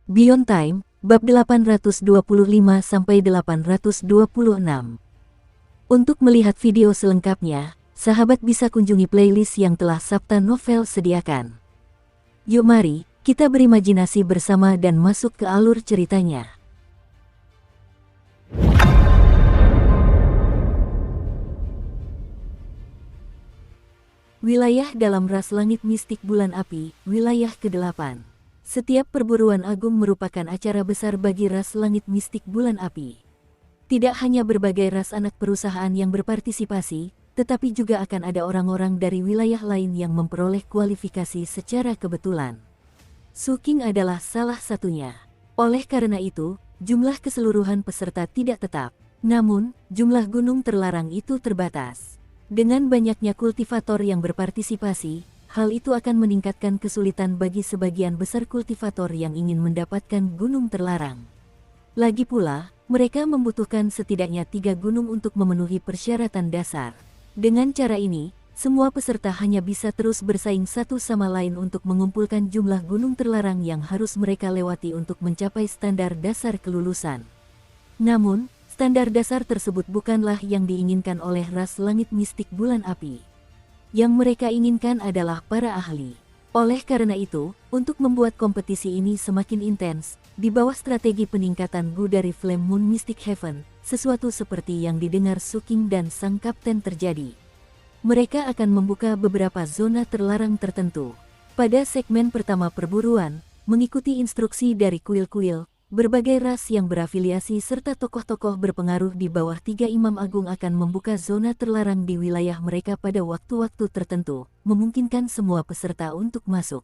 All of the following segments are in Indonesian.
Beyond Time, bab 825-826. Untuk melihat video selengkapnya, sahabat bisa kunjungi playlist yang telah Sabta Novel sediakan. Yuk mari, kita berimajinasi bersama dan masuk ke alur ceritanya. Wilayah dalam ras langit mistik bulan api, wilayah ke-8. Setiap perburuan agung merupakan acara besar bagi ras langit mistik bulan api. Tidak hanya berbagai ras anak perusahaan yang berpartisipasi, tetapi juga akan ada orang-orang dari wilayah lain yang memperoleh kualifikasi secara kebetulan. Suking adalah salah satunya. Oleh karena itu, jumlah keseluruhan peserta tidak tetap. Namun, jumlah gunung terlarang itu terbatas. Dengan banyaknya kultivator yang berpartisipasi, hal itu akan meningkatkan kesulitan bagi sebagian besar kultivator yang ingin mendapatkan gunung terlarang. Lagi pula, mereka membutuhkan setidaknya 3 gunung untuk memenuhi persyaratan dasar. Dengan cara ini, semua peserta hanya bisa terus bersaing satu sama lain untuk mengumpulkan jumlah gunung terlarang yang harus mereka lewati untuk mencapai standar dasar kelulusan. Namun, standar dasar tersebut bukanlah yang diinginkan oleh ras langit mistik bulan api. Yang mereka inginkan adalah para ahli. Oleh karena itu, untuk membuat kompetisi ini semakin intens, di bawah strategi peningkatan Gu dari Flame Moon Mystic Heaven, sesuatu seperti yang didengar Suking dan sang kapten terjadi. Mereka akan membuka beberapa zona terlarang tertentu. Pada segmen pertama perburuan, mengikuti instruksi dari kuil-kuil, berbagai ras yang berafiliasi serta tokoh-tokoh berpengaruh di bawah 3 imam agung akan membuka zona terlarang di wilayah mereka pada waktu-waktu tertentu, memungkinkan semua peserta untuk masuk.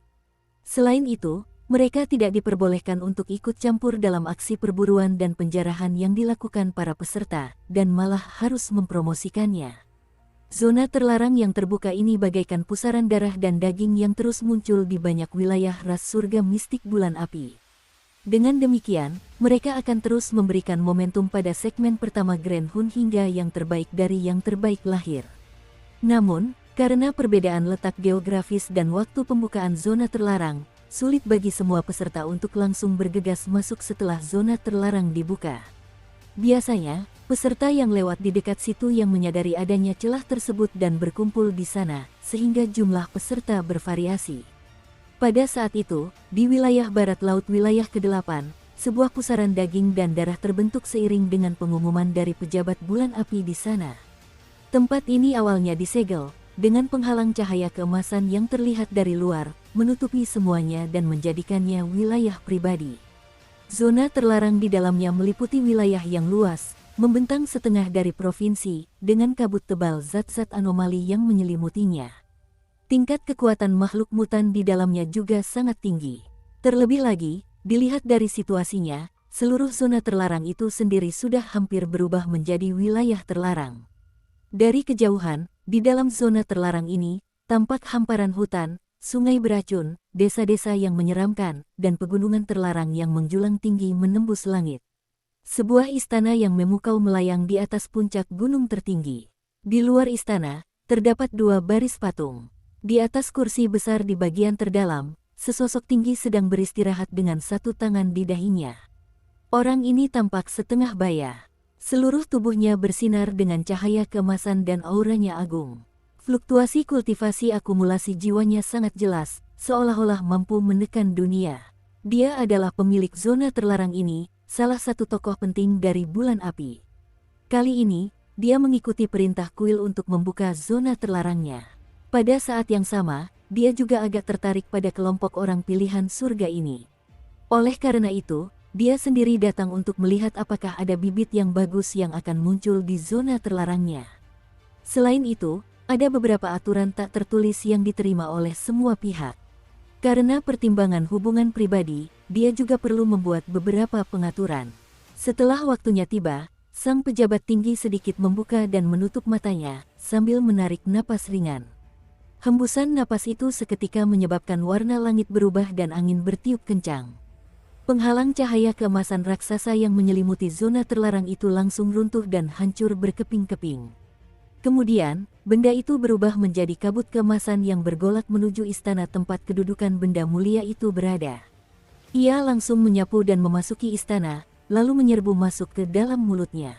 Selain itu, mereka tidak diperbolehkan untuk ikut campur dalam aksi perburuan dan penjarahan yang dilakukan para peserta, dan malah harus mempromosikannya. Zona terlarang yang terbuka ini bagaikan pusaran darah dan daging yang terus muncul di banyak wilayah ras surga mistik bulan api. Dengan demikian, mereka akan terus memberikan momentum pada segmen pertama Grand Hun hingga yang terbaik dari yang terbaik lahir. Namun, karena perbedaan letak geografis dan waktu pembukaan zona terlarang, sulit bagi semua peserta untuk langsung bergegas masuk setelah zona terlarang dibuka. Biasanya, peserta yang lewat di dekat situ yang menyadari adanya celah tersebut dan berkumpul di sana, sehingga jumlah peserta bervariasi. Pada saat itu, di wilayah barat laut wilayah ke-8, sebuah pusaran daging dan darah terbentuk seiring dengan pengumuman dari pejabat bulan api di sana. Tempat ini awalnya disegel, dengan penghalang cahaya keemasan yang terlihat dari luar, menutupi semuanya dan menjadikannya wilayah pribadi. Zona terlarang di dalamnya meliputi wilayah yang luas, membentang setengah dari provinsi, dengan kabut tebal zat-zat anomali yang menyelimutinya. Tingkat kekuatan makhluk mutan di dalamnya juga sangat tinggi. Terlebih lagi, dilihat dari situasinya, seluruh zona terlarang itu sendiri sudah hampir berubah menjadi wilayah terlarang. Dari kejauhan, di dalam zona terlarang ini, tampak hamparan hutan, sungai beracun, desa-desa yang menyeramkan, dan pegunungan terlarang yang menjulang tinggi menembus langit. Sebuah istana yang memukau melayang di atas puncak gunung tertinggi. Di luar istana, terdapat 2 baris patung. Di atas kursi besar di bagian terdalam, sesosok tinggi sedang beristirahat dengan satu tangan di dahinya. Orang ini tampak setengah baya. Seluruh tubuhnya bersinar dengan cahaya keemasan dan auranya agung. Fluktuasi kultivasi akumulasi jiwanya sangat jelas, seolah-olah mampu menekan dunia. Dia adalah pemilik zona terlarang ini, salah satu tokoh penting dari bulan api. Kali ini, dia mengikuti perintah kuil untuk membuka zona terlarangnya. Pada saat yang sama, dia juga agak tertarik pada kelompok orang pilihan surga ini. Oleh karena itu, dia sendiri datang untuk melihat apakah ada bibit yang bagus yang akan muncul di zona terlarangnya. Selain itu, ada beberapa aturan tak tertulis yang diterima oleh semua pihak. Karena pertimbangan hubungan pribadi, dia juga perlu membuat beberapa pengaturan. Setelah waktunya tiba, sang pejabat tinggi sedikit membuka dan menutup matanya, sambil menarik napas ringan. Hembusan napas itu seketika menyebabkan warna langit berubah dan angin bertiup kencang. Penghalang cahaya keemasan raksasa yang menyelimuti zona terlarang itu langsung runtuh dan hancur berkeping-keping. Kemudian, benda itu berubah menjadi kabut keemasan yang bergolak menuju istana tempat kedudukan benda mulia itu berada. Ia langsung menyapu dan memasuki istana, lalu menyerbu masuk ke dalam mulutnya.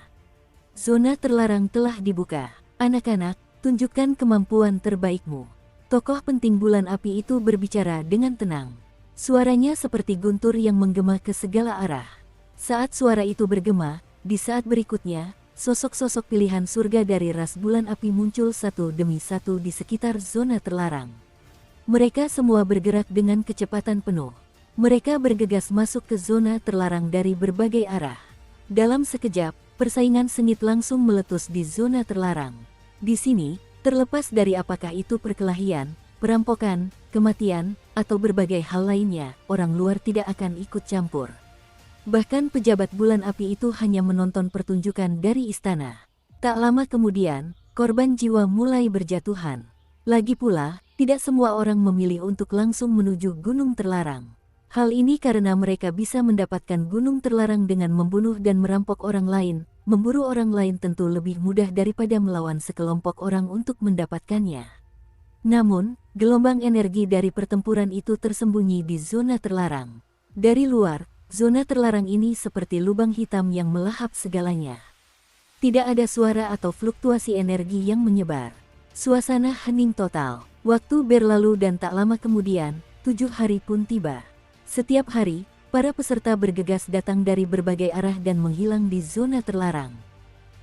Zona terlarang telah dibuka. Anak-anak, tunjukkan kemampuan terbaikmu. Tokoh penting bulan api itu berbicara dengan tenang. Suaranya seperti guntur yang menggema ke segala arah. Saat suara itu bergema, di saat berikutnya, sosok-sosok pilihan surga dari ras bulan api muncul satu demi satu di sekitar zona terlarang. Mereka semua bergerak dengan kecepatan penuh. Mereka bergegas masuk ke zona terlarang dari berbagai arah. Dalam sekejap, persaingan sengit langsung meletus di zona terlarang. Di sini, terlepas dari apakah itu perkelahian, perampokan, kematian, atau berbagai hal lainnya, orang luar tidak akan ikut campur. Bahkan pejabat bulan api itu hanya menonton pertunjukan dari istana. Tak lama kemudian, korban jiwa mulai berjatuhan. Lagi pula, tidak semua orang memilih untuk langsung menuju gunung terlarang. Hal ini karena mereka bisa mendapatkan gunung terlarang dengan membunuh dan merampok orang lain. Memburu orang lain tentu lebih mudah daripada melawan sekelompok orang untuk mendapatkannya. Namun, gelombang energi dari pertempuran itu tersembunyi di zona terlarang. Dari luar, zona terlarang ini seperti lubang hitam yang melahap segalanya. Tidak ada suara atau fluktuasi energi yang menyebar. Suasana hening total. Waktu berlalu dan tak lama kemudian, 7 hari pun tiba. Setiap hari, para peserta bergegas datang dari berbagai arah dan menghilang di zona terlarang.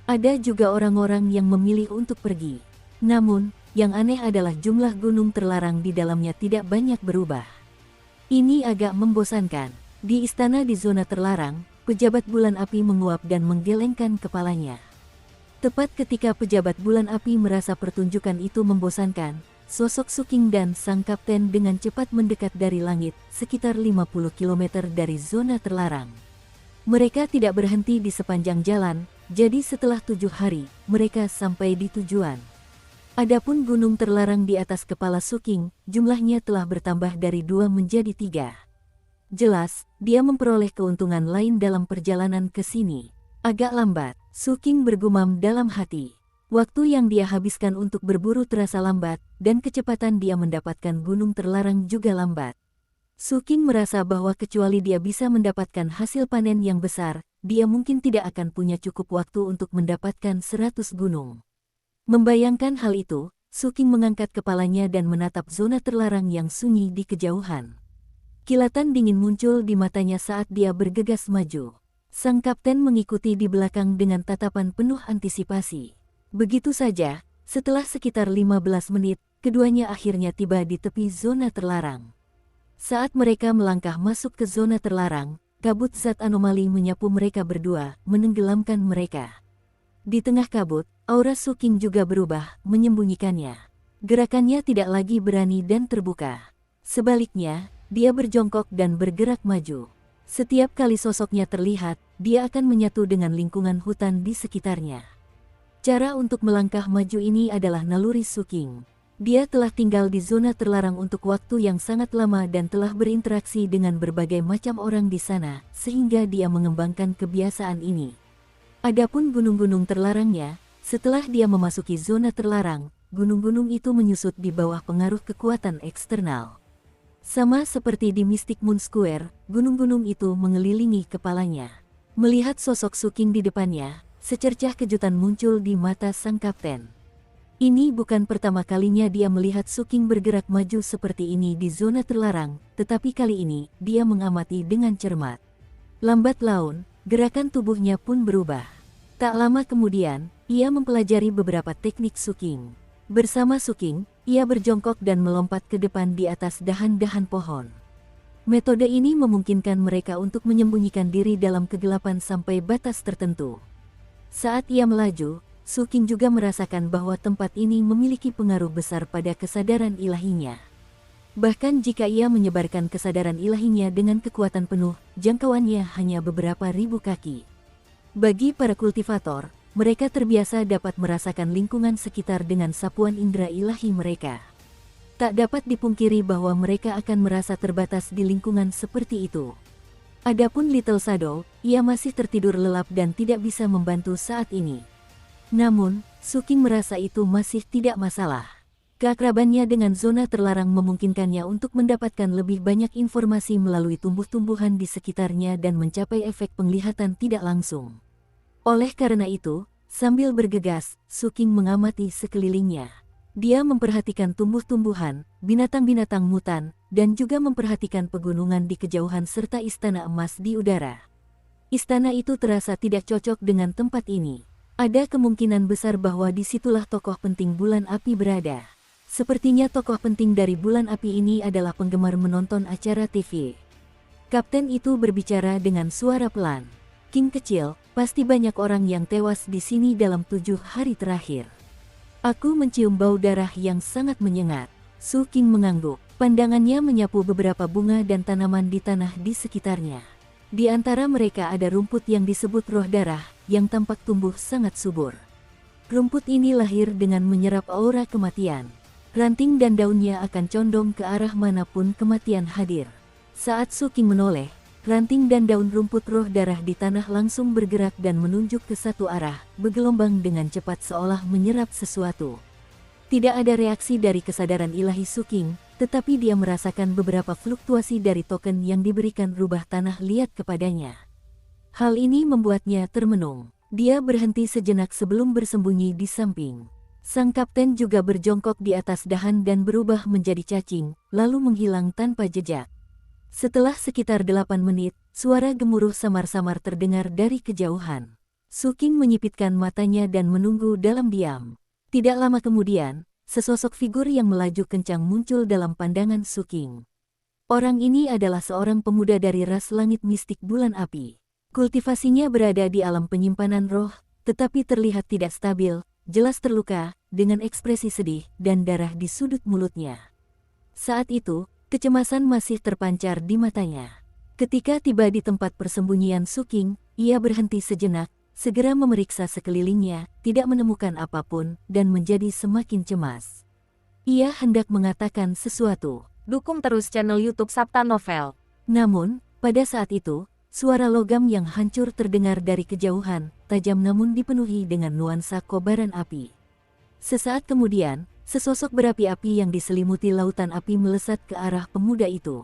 Ada juga orang-orang yang memilih untuk pergi. Namun, yang aneh adalah jumlah gunung terlarang di dalamnya tidak banyak berubah. Ini agak membosankan. Di istana di zona terlarang, pejabat bulan api menguap dan menggelengkan kepalanya. Tepat ketika pejabat bulan api merasa pertunjukan itu membosankan, sosok Su Qing dan sang kapten dengan cepat mendekat dari langit, sekitar 50 km dari zona terlarang. Mereka tidak berhenti di sepanjang jalan, jadi setelah 7 hari, mereka sampai di tujuan. Adapun gunung terlarang di atas kepala Su Qing, jumlahnya telah bertambah dari 2 menjadi 3. Jelas, dia memperoleh keuntungan lain dalam perjalanan ke sini. Agak lambat, Su Qing bergumam dalam hati. Waktu yang dia habiskan untuk berburu terasa lambat, dan kecepatan dia mendapatkan gunung terlarang juga lambat. Su Qing merasa bahwa kecuali dia bisa mendapatkan hasil panen yang besar, dia mungkin tidak akan punya cukup waktu untuk mendapatkan 100 gunung. Membayangkan hal itu, Su Qing mengangkat kepalanya dan menatap zona terlarang yang sunyi di kejauhan. Kilatan dingin muncul di matanya saat dia bergegas maju. Sang kapten mengikuti di belakang dengan tatapan penuh antisipasi. Begitu saja, setelah sekitar 15 menit, keduanya akhirnya tiba di tepi zona terlarang. Saat mereka melangkah masuk ke zona terlarang, kabut zat anomali menyapu mereka berdua, menenggelamkan mereka. Di tengah kabut, aura Su Qing juga berubah, menyembunyikannya. Gerakannya tidak lagi berani dan terbuka. Sebaliknya, dia berjongkok dan bergerak maju. Setiap kali sosoknya terlihat, dia akan menyatu dengan lingkungan hutan di sekitarnya. Cara untuk melangkah maju ini adalah naluri Su Qing. Dia telah tinggal di zona terlarang untuk waktu yang sangat lama dan telah berinteraksi dengan berbagai macam orang di sana, sehingga dia mengembangkan kebiasaan ini. Adapun gunung-gunung terlarangnya, setelah dia memasuki zona terlarang, gunung-gunung itu menyusut di bawah pengaruh kekuatan eksternal. Sama seperti di Mystic Moon Square, gunung-gunung itu mengelilingi kepalanya. Melihat sosok Su Qing di depannya, secercah kejutan muncul di mata sang kapten. Ini bukan pertama kalinya dia melihat Su Qing bergerak maju seperti ini di zona terlarang, tetapi kali ini, dia mengamati dengan cermat. Lambat laun, gerakan tubuhnya pun berubah. Tak lama kemudian, ia mempelajari beberapa teknik Su Qing. Bersama Su Qing, ia berjongkok dan melompat ke depan di atas dahan-dahan pohon. Metode ini memungkinkan mereka untuk menyembunyikan diri dalam kegelapan sampai batas tertentu. Saat ia melaju, Su Qing juga merasakan bahwa tempat ini memiliki pengaruh besar pada kesadaran ilahinya. Bahkan jika ia menyebarkan kesadaran ilahinya dengan kekuatan penuh, jangkauannya hanya beberapa ribu kaki. Bagi para kultivator, mereka terbiasa dapat merasakan lingkungan sekitar dengan sapuan indera ilahi mereka. Tak dapat dipungkiri bahwa mereka akan merasa terbatas di lingkungan seperti itu. Adapun Little Shadow, ia masih tertidur lelap dan tidak bisa membantu saat ini. Namun, Su Qing merasa itu masih tidak masalah. Keakrabannya dengan zona terlarang memungkinkannya untuk mendapatkan lebih banyak informasi melalui tumbuh-tumbuhan di sekitarnya dan mencapai efek penglihatan tidak langsung. Oleh karena itu, sambil bergegas, Suking mengamati sekelilingnya. Dia memperhatikan tumbuh-tumbuhan, binatang-binatang mutan, dan juga memperhatikan pegunungan di kejauhan serta istana emas di udara. Istana itu terasa tidak cocok dengan tempat ini. Ada kemungkinan besar bahwa disitulah tokoh penting bulan api berada. Sepertinya tokoh penting dari bulan api ini adalah penggemar menonton acara TV. Kapten itu berbicara dengan suara pelan. King kecil, pasti banyak orang yang tewas di sini dalam 7 hari terakhir. Aku mencium bau darah yang sangat menyengat. Su King mengangguk. Pandangannya menyapu beberapa bunga dan tanaman di tanah di sekitarnya. Di antara mereka ada rumput yang disebut roh darah, yang tampak tumbuh sangat subur. Rumput ini lahir dengan menyerap aura kematian. Ranting dan daunnya akan condong ke arah manapun kematian hadir. Saat Su King menoleh, ranting dan daun rumput roh darah di tanah langsung bergerak dan menunjuk ke satu arah, bergelombang dengan cepat seolah menyerap sesuatu. Tidak ada reaksi dari kesadaran ilahi Su King, tetapi dia merasakan beberapa fluktuasi dari token yang diberikan rubah tanah liat kepadanya. Hal ini membuatnya termenung. Dia berhenti sejenak sebelum bersembunyi di samping. Sang kapten juga berjongkok di atas dahan dan berubah menjadi cacing, lalu menghilang tanpa jejak. Setelah sekitar 8 menit, suara gemuruh samar-samar terdengar dari kejauhan. Su King menyipitkan matanya dan menunggu dalam diam. Tidak lama kemudian, sesosok figur yang melaju kencang muncul dalam pandangan Su King. Orang ini adalah seorang pemuda dari ras langit mistik bulan api. Kultivasinya berada di alam penyimpanan roh, tetapi terlihat tidak stabil, jelas terluka, dengan ekspresi sedih dan darah di sudut mulutnya. Saat itu, kecemasan masih terpancar di matanya. Ketika tiba di tempat persembunyian Su King, ia berhenti sejenak, segera memeriksa sekelilingnya, tidak menemukan apapun, dan menjadi semakin cemas. Ia hendak mengatakan sesuatu. Dukung terus channel YouTube Sabta Novel. Namun, pada saat itu, suara logam yang hancur terdengar dari kejauhan, tajam namun dipenuhi dengan nuansa kobaran api. Sesaat kemudian, sesosok berapi-api yang diselimuti lautan api melesat ke arah pemuda itu.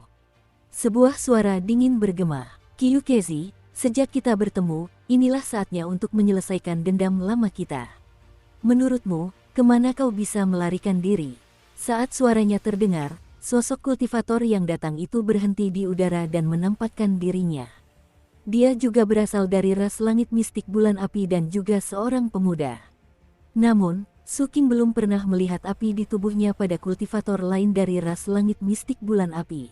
Sebuah suara dingin bergema. Kyukezi, sejak kita bertemu, inilah saatnya untuk menyelesaikan dendam lama kita. Menurutmu, kemana kau bisa melarikan diri? Saat suaranya terdengar, sosok kultivator yang datang itu berhenti di udara dan menampakkan dirinya. Dia juga berasal dari ras langit mistik bulan api dan juga seorang pemuda. Namun, Su King belum pernah melihat api di tubuhnya pada kultivator lain dari ras langit mistik bulan api.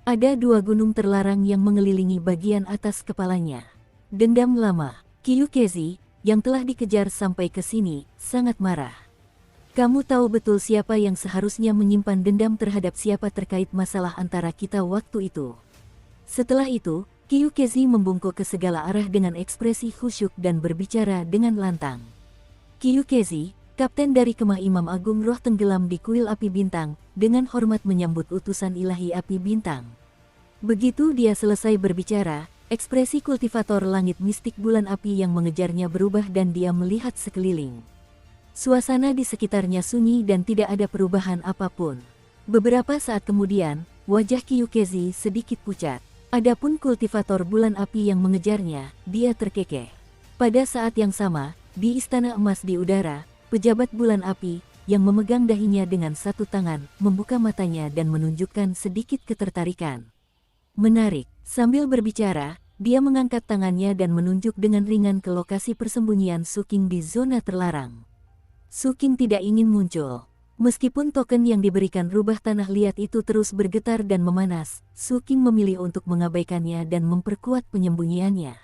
Ada 2 gunung terlarang yang mengelilingi bagian atas kepalanya. Dendam lama. Kyukezi, yang telah dikejar sampai ke sini, sangat marah. Kamu tahu betul siapa yang seharusnya menyimpan dendam terhadap siapa terkait masalah antara kita waktu itu. Setelah itu, Kyukezi membungkuk ke segala arah dengan ekspresi khusyuk dan berbicara dengan lantang. Kyukezi, kapten dari kemah Imam Agung Roh tenggelam di kuil api bintang, dengan hormat menyambut utusan ilahi api bintang. Begitu dia selesai berbicara, ekspresi kultivator langit mistik bulan api yang mengejarnya berubah dan dia melihat sekeliling. Suasana di sekitarnya sunyi dan tidak ada perubahan apapun. Beberapa saat kemudian, wajah Kyukezi sedikit pucat. Adapun kultivator bulan api yang mengejarnya, dia terkekeh. Pada saat yang sama, di istana emas di udara, pejabat bulan api, yang memegang dahinya dengan satu tangan, membuka matanya dan menunjukkan sedikit ketertarikan. Menarik, sambil berbicara, dia mengangkat tangannya dan menunjuk dengan ringan ke lokasi persembunyian Su King di zona terlarang. Su King tidak ingin muncul. Meskipun token yang diberikan rubah tanah liat itu terus bergetar dan memanas, Su King memilih untuk mengabaikannya dan memperkuat penyembunyiannya.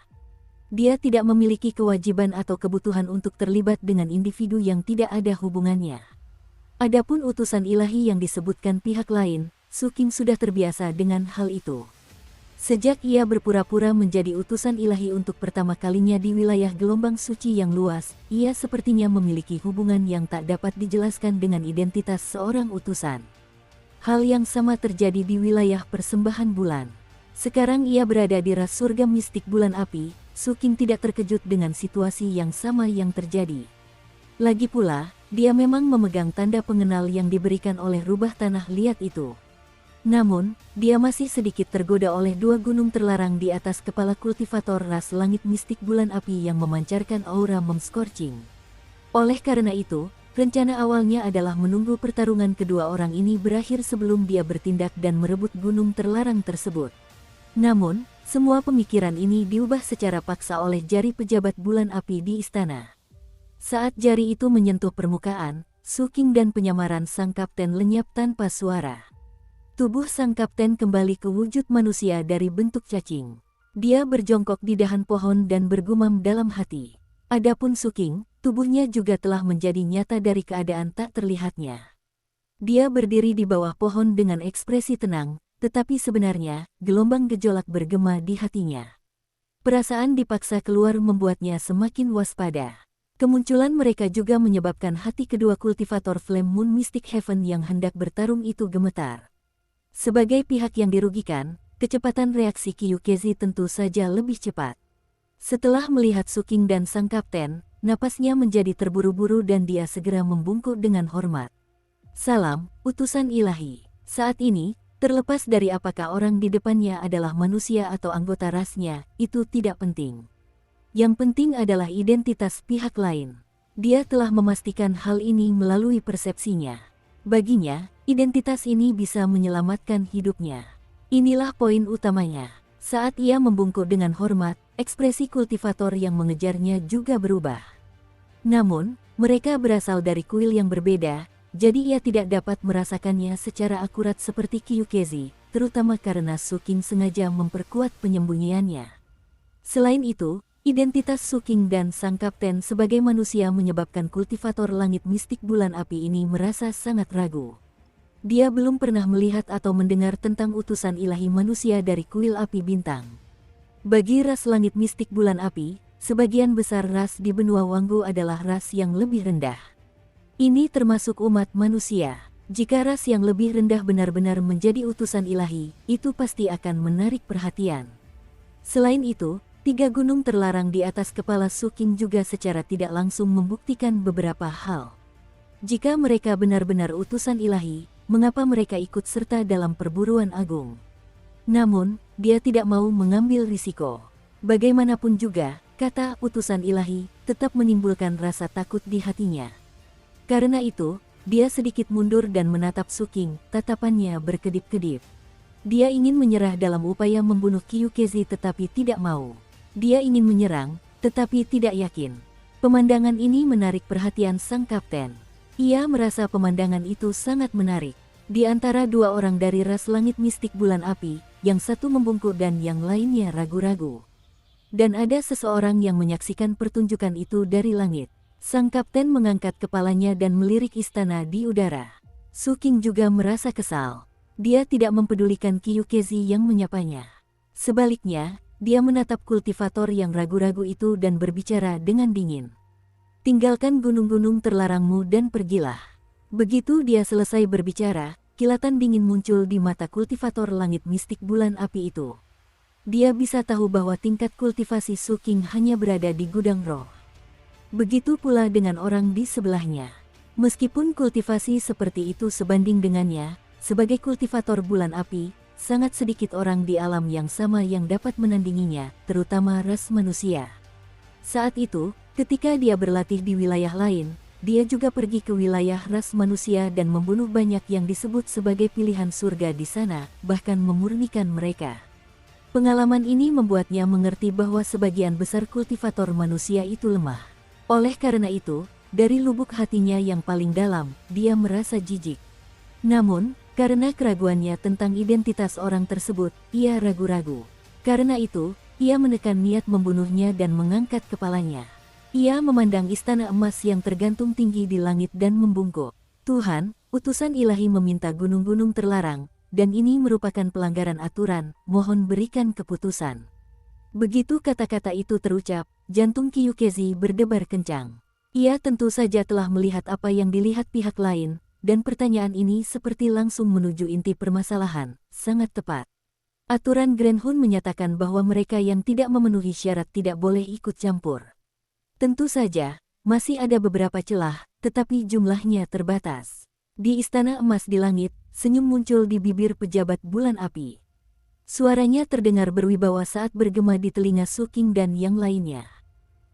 Dia tidak memiliki kewajiban atau kebutuhan untuk terlibat dengan individu yang tidak ada hubungannya. Adapun utusan ilahi yang disebutkan pihak lain, Su King sudah terbiasa dengan hal itu. Sejak ia berpura-pura menjadi utusan ilahi untuk pertama kalinya di wilayah gelombang suci yang luas, ia sepertinya memiliki hubungan yang tak dapat dijelaskan dengan identitas seorang utusan. Hal yang sama terjadi di wilayah persembahan bulan. Sekarang ia berada di ras surga mistik bulan api. Su King tidak terkejut dengan situasi yang sama yang terjadi. Lagi pula, dia memang memegang tanda pengenal yang diberikan oleh rubah tanah liat itu. Namun, dia masih sedikit tergoda oleh dua gunung terlarang di atas kepala kultivator ras langit mistik bulan api yang memancarkan aura mem-scorching. Oleh karena itu, rencana awalnya adalah menunggu pertarungan kedua orang ini berakhir sebelum dia bertindak dan merebut gunung terlarang tersebut. Namun, semua pemikiran ini diubah secara paksa oleh jari pejabat bulan api di istana. Saat jari itu menyentuh permukaan, Su King dan penyamaran sang kapten lenyap tanpa suara. Tubuh sang kapten kembali ke wujud manusia dari bentuk cacing. Dia berjongkok di dahan pohon dan bergumam dalam hati. Adapun Su King, tubuhnya juga telah menjadi nyata dari keadaan tak terlihatnya. Dia berdiri di bawah pohon dengan ekspresi tenang, tetapi sebenarnya, gelombang gejolak bergema di hatinya. Perasaan dipaksa keluar membuatnya semakin waspada. Kemunculan mereka juga menyebabkan hati kedua kultivator Flame Moon Mystic Heaven yang hendak bertarung itu gemetar. Sebagai pihak yang dirugikan, kecepatan reaksi Kyukezi tentu saja lebih cepat. Setelah melihat Su King dan sang kapten, napasnya menjadi terburu-buru dan dia segera membungkuk dengan hormat. Salam, utusan ilahi. Saat ini, terlepas dari apakah orang di depannya adalah manusia atau anggota rasnya, itu tidak penting. Yang penting adalah identitas pihak lain. Dia telah memastikan hal ini melalui persepsinya. Baginya, identitas ini bisa menyelamatkan hidupnya. Inilah poin utamanya. Saat ia membungkuk dengan hormat, ekspresi kultivator yang mengejarnya juga berubah. Namun, mereka berasal dari kuil yang berbeda, jadi ia tidak dapat merasakannya secara akurat seperti Kyukezi, terutama karena Su King sengaja memperkuat penyembunyiannya. Selain itu, identitas Su King dan sang kapten sebagai manusia menyebabkan kultivator langit mistik bulan api ini merasa sangat ragu. Dia belum pernah melihat atau mendengar tentang utusan ilahi manusia dari kuil api bintang. Bagi ras langit mistik bulan api, sebagian besar ras di benua Wanggu adalah ras yang lebih rendah. Ini termasuk umat manusia. Jika ras yang lebih rendah benar-benar menjadi utusan ilahi, itu pasti akan menarik perhatian. Selain itu, 3 gunung terlarang di atas kepala Su King juga secara tidak langsung membuktikan beberapa hal. Jika mereka benar-benar utusan ilahi, mengapa mereka ikut serta dalam perburuan agung? Namun, dia tidak mau mengambil risiko. Bagaimanapun juga, kata utusan ilahi tetap menimbulkan rasa takut di hatinya. Karena itu, dia sedikit mundur dan menatap Su King, tatapannya berkedip-kedip. Dia ingin menyerah dalam upaya membunuh Kyukezi tetapi tidak mau. Dia ingin menyerang, tetapi tidak yakin. Pemandangan ini menarik perhatian sang kapten. Ia merasa pemandangan itu sangat menarik. Di antara 2 orang dari ras langit mistik bulan api, yang satu membungkuk dan yang lainnya ragu-ragu. Dan ada seseorang yang menyaksikan pertunjukan itu dari langit. Sang kapten mengangkat kepalanya dan melirik istana di udara. Su King juga merasa kesal. Dia tidak mempedulikan Kyukezi yang menyapanya. Sebaliknya, dia menatap kultivator yang ragu-ragu itu dan berbicara dengan dingin. Tinggalkan gunung-gunung terlarangmu dan pergilah. Begitu dia selesai berbicara, kilatan dingin muncul di mata kultivator langit mistik bulan api itu. Dia bisa tahu bahwa tingkat kultivasi Su King hanya berada di gudang roh. Begitu pula dengan orang di sebelahnya. Meskipun kultivasi seperti itu sebanding dengannya, sebagai kultivator bulan api, sangat sedikit orang di alam yang sama yang dapat menandinginya, terutama ras manusia. Saat itu, ketika dia berlatih di wilayah lain, dia juga pergi ke wilayah ras manusia dan membunuh banyak yang disebut sebagai pilihan surga di sana, bahkan memurnikan mereka. Pengalaman ini membuatnya mengerti bahwa sebagian besar kultivator manusia itu lemah. Oleh karena itu, dari lubuk hatinya yang paling dalam, dia merasa jijik. Namun, karena keraguannya tentang identitas orang tersebut, ia ragu-ragu. Karena itu, ia menekan niat membunuhnya dan mengangkat kepalanya. Ia memandang istana emas yang tergantung tinggi di langit dan membungkuk. Tuhan, utusan ilahi meminta gunung-gunung terlarang, dan ini merupakan pelanggaran aturan, mohon berikan keputusan. Begitu kata-kata itu terucap, jantung Kyukezi berdebar kencang. Ia tentu saja telah melihat apa yang dilihat pihak lain, dan pertanyaan ini seperti langsung menuju inti permasalahan, sangat tepat. Aturan Grand Hun menyatakan bahwa mereka yang tidak memenuhi syarat tidak boleh ikut campur. Tentu saja, masih ada beberapa celah, tetapi jumlahnya terbatas. Di Istana Emas di Langit, senyum muncul di bibir pejabat bulan api. Suaranya terdengar berwibawa saat bergema di telinga Suking dan yang lainnya.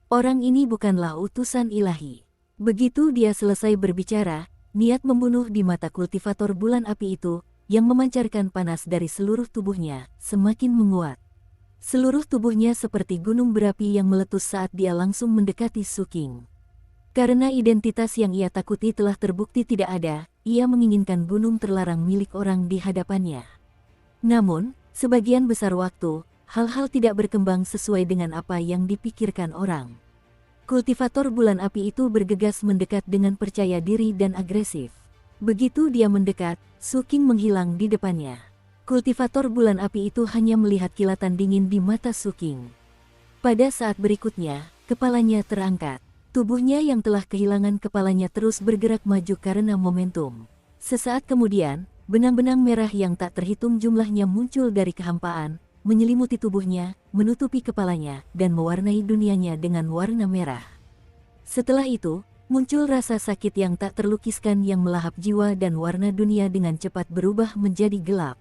Orang ini bukanlah utusan ilahi. Begitu dia selesai berbicara, niat membunuh di mata kultivator bulan api itu, yang memancarkan panas dari seluruh tubuhnya, semakin menguat. Seluruh tubuhnya seperti gunung berapi yang meletus saat dia langsung mendekati Suking. Karena identitas yang ia takuti telah terbukti tidak ada, ia menginginkan gunung terlarang milik orang di hadapannya. Namun, sebagian besar waktu, hal-hal tidak berkembang sesuai dengan apa yang dipikirkan orang. Kultivator bulan api itu bergegas mendekat dengan percaya diri dan agresif. Begitu dia mendekat, Suking menghilang di depannya. Kultivator bulan api itu hanya melihat kilatan dingin di mata Suking. Pada saat berikutnya, kepalanya terangkat. Tubuhnya yang telah kehilangan kepalanya terus bergerak maju karena momentum. Sesaat kemudian, benang-benang merah yang tak terhitung jumlahnya muncul dari kehampaan, menyelimuti tubuhnya, menutupi kepalanya, dan mewarnai dunianya dengan warna merah. Setelah itu, muncul rasa sakit yang tak terlukiskan yang melahap jiwa dan warna dunia dengan cepat berubah menjadi gelap.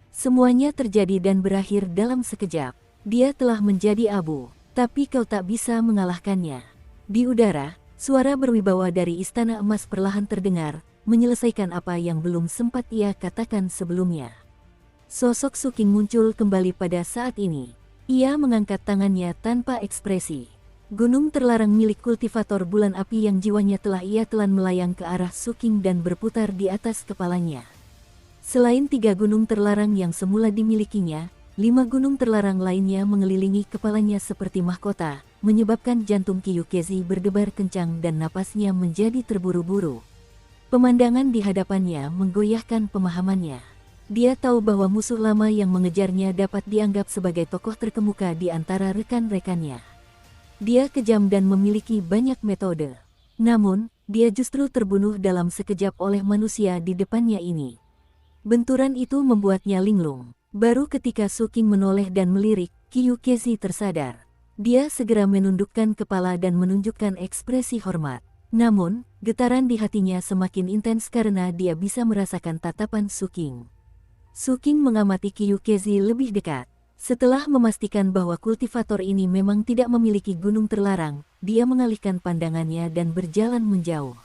Semuanya terjadi dan berakhir dalam sekejap. Dia telah menjadi abu, tapi kau tak bisa mengalahkannya. Di udara, suara berwibawa dari Istana Emas perlahan terdengar, menyelesaikan apa yang belum sempat ia katakan sebelumnya. Sosok Suking muncul kembali pada saat ini. Ia mengangkat tangannya tanpa ekspresi. Gunung terlarang milik kultivator bulan api yang jiwanya telah ia telan melayang ke arah Suking dan berputar di atas kepalanya. Selain 3 gunung terlarang yang semula dimilikinya, 5 gunung terlarang lainnya mengelilingi kepalanya seperti mahkota, menyebabkan jantung Kyukezi berdebar kencang dan napasnya menjadi terburu-buru. Pemandangan di hadapannya menggoyahkan pemahamannya. Dia tahu bahwa musuh lama yang mengejarnya dapat dianggap sebagai tokoh terkemuka di antara rekan-rekannya. Dia kejam dan memiliki banyak metode. Namun, dia justru terbunuh dalam sekejap oleh manusia di depannya ini. Benturan itu membuatnya linglung. Baru ketika Suking menoleh dan melirik, Kyukezi tersadar. Dia segera menundukkan kepala dan menunjukkan ekspresi hormat. Namun, getaran di hatinya semakin intens karena dia bisa merasakan tatapan Suking. Suking mengamati Kyukezi lebih dekat. Setelah memastikan bahwa kultivator ini memang tidak memiliki gunung terlarang, dia mengalihkan pandangannya dan berjalan menjauh.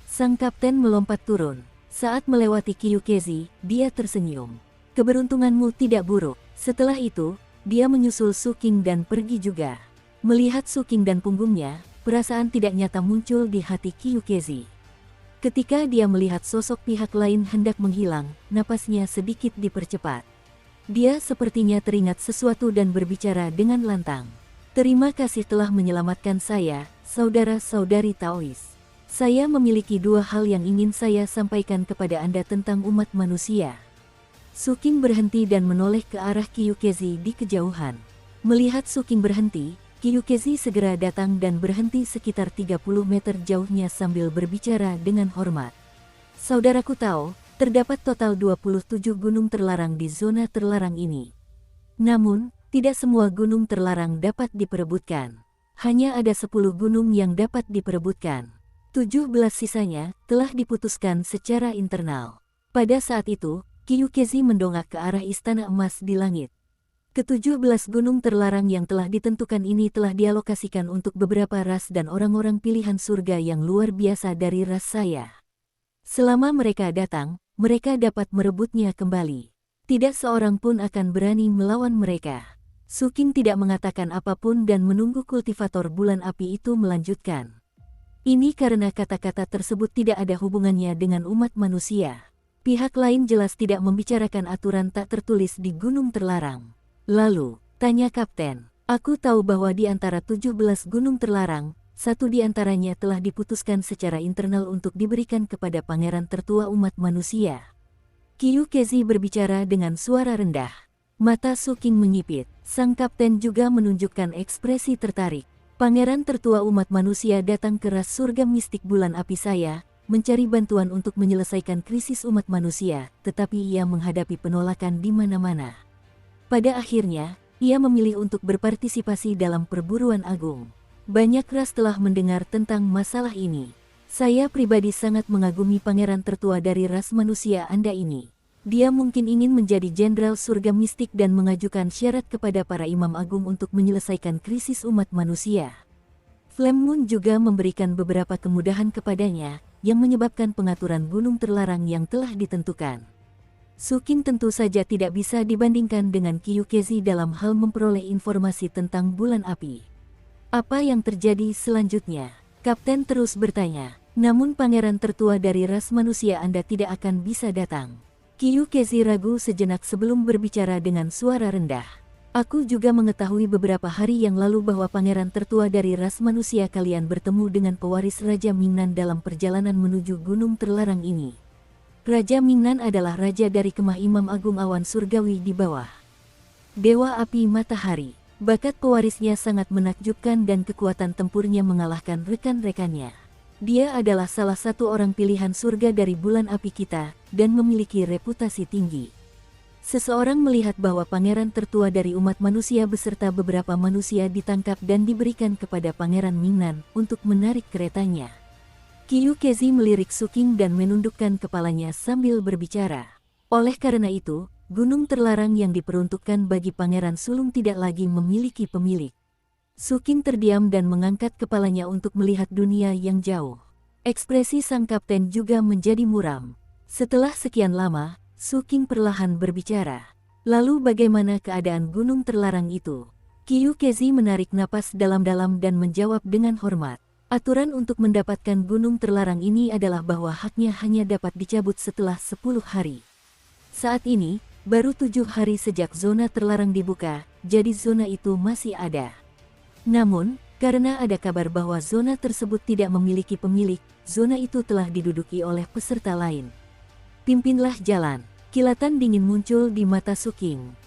Sang kapten melompat turun. Saat melewati Kyukezi, dia tersenyum. Keberuntunganmu tidak buruk. Setelah itu, dia menyusul Suking dan pergi juga. Melihat Suking dan punggungnya, perasaan tidak nyata muncul di hati Kyukezi. Ketika dia melihat sosok pihak lain hendak menghilang, napasnya sedikit dipercepat. Dia sepertinya teringat sesuatu dan berbicara dengan lantang. Terima kasih telah menyelamatkan saya, saudara-saudari Taois. Saya memiliki 2 hal yang ingin saya sampaikan kepada Anda tentang umat manusia. Suking berhenti dan menoleh ke arah Kyukezi di kejauhan. Melihat Suking berhenti, Kyukezi segera datang dan berhenti sekitar 30 meter jauhnya sambil berbicara dengan hormat. Saudaraku tahu, terdapat total 27 gunung terlarang di zona terlarang ini. Namun, tidak semua gunung terlarang dapat diperebutkan. Hanya ada 10 gunung yang dapat diperebutkan. 17 sisanya telah diputuskan secara internal. Pada saat itu, Kyukezi mendongak ke arah Istana Emas di Langit. Ke-17 gunung terlarang yang telah ditentukan ini telah dialokasikan untuk beberapa ras dan orang-orang pilihan surga yang luar biasa dari ras saya. Selama mereka datang, mereka dapat merebutnya kembali. Tidak seorang pun akan berani melawan mereka. Suking tidak mengatakan apapun dan menunggu kultivator bulan api itu melanjutkan. Ini karena kata-kata tersebut tidak ada hubungannya dengan umat manusia. Pihak lain jelas tidak membicarakan aturan tak tertulis di gunung terlarang. Lalu, tanya kapten, aku tahu bahwa di antara 17 gunung terlarang, 1 di antaranya telah diputuskan secara internal untuk diberikan kepada pangeran tertua umat manusia. Kyukezi berbicara dengan suara rendah. Mata Suking menyipit. Sang kapten juga menunjukkan ekspresi tertarik. Pangeran tertua umat manusia datang ke ras surga mistik bulan api saya, mencari bantuan untuk menyelesaikan krisis umat manusia, tetapi ia menghadapi penolakan di mana-mana. Pada akhirnya, ia memilih untuk berpartisipasi dalam perburuan agung. Banyak ras telah mendengar tentang masalah ini. Saya pribadi sangat mengagumi pangeran tertua dari ras manusia Anda ini. Dia mungkin ingin menjadi jenderal surga mistik dan mengajukan syarat kepada para imam agung untuk menyelesaikan krisis umat manusia. Flame Moon juga memberikan beberapa kemudahan kepadanya, yang menyebabkan pengaturan gunung terlarang yang telah ditentukan. Suking tentu saja tidak bisa dibandingkan dengan Kyukezi dalam hal memperoleh informasi tentang bulan api. Apa yang terjadi selanjutnya? Kapten terus bertanya. Namun pangeran tertua dari ras manusia Anda tidak akan bisa datang. Kyukezi ragu sejenak sebelum berbicara dengan suara rendah. Aku juga mengetahui beberapa hari yang lalu bahwa pangeran tertua dari ras manusia kalian bertemu dengan pewaris Raja Mingnan dalam perjalanan menuju gunung terlarang ini. Raja Mingnan adalah raja dari kemah Imam Agung Awan Surgawi di bawah Dewa Api Matahari. Bakat pewarisnya sangat menakjubkan dan kekuatan tempurnya mengalahkan rekan-rekannya. Dia adalah salah satu orang pilihan surga dari bulan api kita, dan memiliki reputasi tinggi. Seseorang melihat bahwa pangeran tertua dari umat manusia beserta beberapa manusia ditangkap dan diberikan kepada Pangeran Mingnan untuk menarik keretanya. Kyukezi melirik Suking dan menundukkan kepalanya sambil berbicara. Oleh karena itu, gunung terlarang yang diperuntukkan bagi Pangeran Sulung tidak lagi memiliki pemilik. Suking terdiam dan mengangkat kepalanya untuk melihat dunia yang jauh. Ekspresi sang kapten juga menjadi muram. Setelah sekian lama, Suking perlahan berbicara. Lalu bagaimana keadaan gunung terlarang itu? Kyukezi menarik napas dalam-dalam dan menjawab dengan hormat. Aturan untuk mendapatkan gunung terlarang ini adalah bahwa haknya hanya dapat dicabut setelah 10 hari. Saat ini, baru 7 hari sejak zona terlarang dibuka, jadi zona itu masih ada. Namun, karena ada kabar bahwa zona tersebut tidak memiliki pemilik, zona itu telah diduduki oleh peserta lain. Pimpinlah jalan. Kilatan dingin muncul di mata Suking.